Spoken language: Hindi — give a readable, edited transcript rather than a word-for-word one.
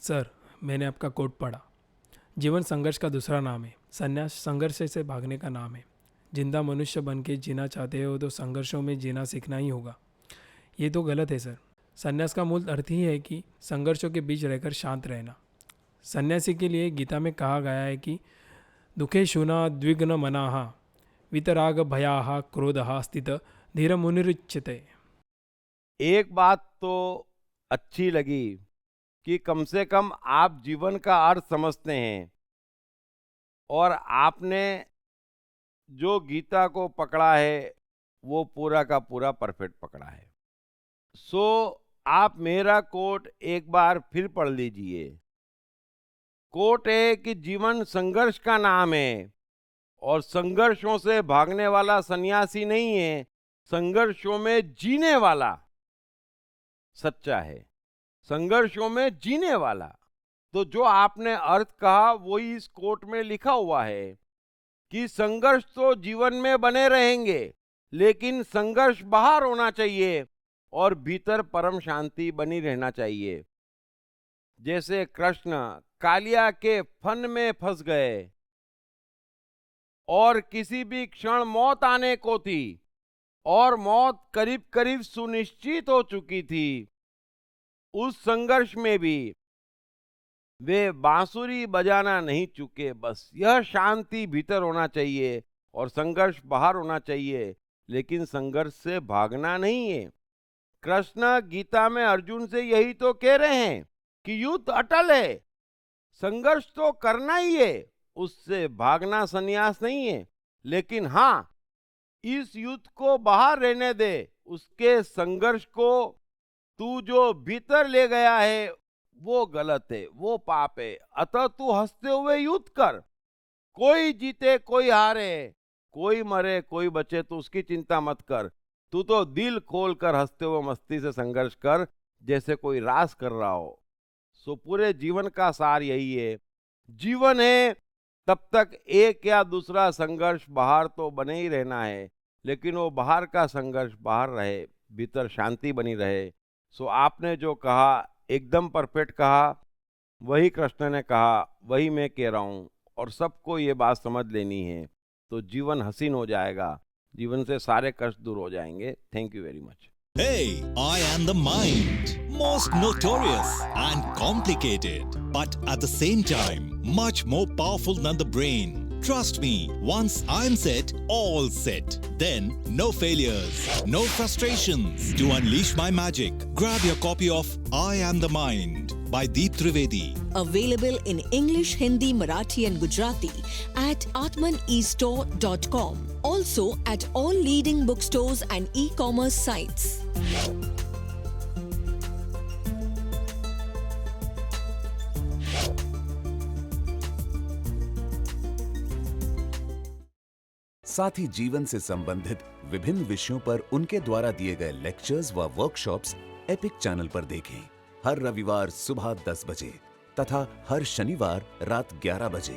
सर, मैंने आपका कोट पढ़ा। जीवन संघर्ष का दूसरा नाम है। संन्यास संघर्ष से भागने का नाम है। जिंदा मनुष्य बन के जीना चाहते हो तो संघर्षों में जीना सीखना ही होगा। ये तो गलत है सर। संन्यास का मूल अर्थ ही है कि संघर्षों के बीच रहकर शांत रहना। सन्यासी के लिए गीता में कहा गया है कि दुखे शुना द्विग्न मनाहा वितराग भयाहा क्रोधहा स्थित धीर मुनिरुच्यते। एक बात तो अच्छी लगी कि कम से कम आप जीवन का अर्थ समझते हैं और आपने जो गीता को पकड़ा है वो पूरा का पूरा परफेक्ट पकड़ा है। सो आप मेरा कोट एक बार फिर पढ़ लीजिए। कोट है कि जीवन संघर्ष का नाम है और संघर्षों से भागने वाला सन्यासी नहीं है, संघर्षों में जीने वाला सच्चा है, संघर्षों में जीने वाला। तो जो आपने अर्थ कहा वही इस कोट में लिखा हुआ है कि संघर्ष तो जीवन में बने रहेंगे, लेकिन संघर्ष बाहर होना चाहिए और भीतर परम शांति बनी रहना चाहिए। जैसे कृष्ण कालिया के फन में फंस गए और किसी भी क्षण मौत आने को थी और मौत करीब करीब सुनिश्चित हो चुकी थी। उस संघर्ष में भी वे बांसुरी बजाना नहीं चुके। बस यह शांति भीतर होना चाहिए और संघर्ष बाहर होना चाहिए, लेकिन संघर्ष से भागना नहीं है। कृष्ण गीता में अर्जुन से यही तो कह रहे हैं कि युद्ध अटल है, संघर्ष तो करना ही है, उससे भागना संन्यास नहीं है। लेकिन हाँ, इस युद्ध को बाहर रहने दे, उसके संघर्ष को तू जो भीतर ले गया है वो गलत है, वो पाप है। अतः तू हंसते हुए युद्ध कर। कोई जीते कोई हारे, कोई मरे कोई बचे, तो उसकी चिंता मत कर। तू तो दिल खोल कर हंसते हुए मस्ती से संघर्ष कर, जैसे कोई रास कर रहा हो। सो पूरे जीवन का सार यही है। जीवन है तब तक एक या दूसरा संघर्ष बाहर तो बने ही रहना है, लेकिन वो बाहर का संघर्ष बाहर रहे, भीतर शांति बनी रहे। सो आपने जो कहा एकदम परफेक्ट कहा, वही कृष्ण ने कहा, वही मैं कह रहा हूँ। और सबको ये बात समझ लेनी है, तो जीवन हसीन हो जाएगा, जीवन से सारे कष्ट दूर हो जाएंगे। Thank you very much. Hey, I am the mind. Most notorious and complicated, but at the same time, much more powerful than the brain. Trust me, once I'm set, all set. Then, no failures, no frustrations. To unleash my magic, grab your copy of I Am the Mind by Deep Trivedi. Available in English, Hindi, Marathi and Gujarati at atmanestore.com. Also at all leading bookstores and e-commerce sites. साथ ही जीवन से संबंधित विभिन्न विषयों पर उनके द्वारा दिए गए लेक्चर्स व वर्कशॉप्स एपिक चैनल पर देखें। हर रविवार सुबह 10 बजे तथा हर शनिवार रात 11 बजे।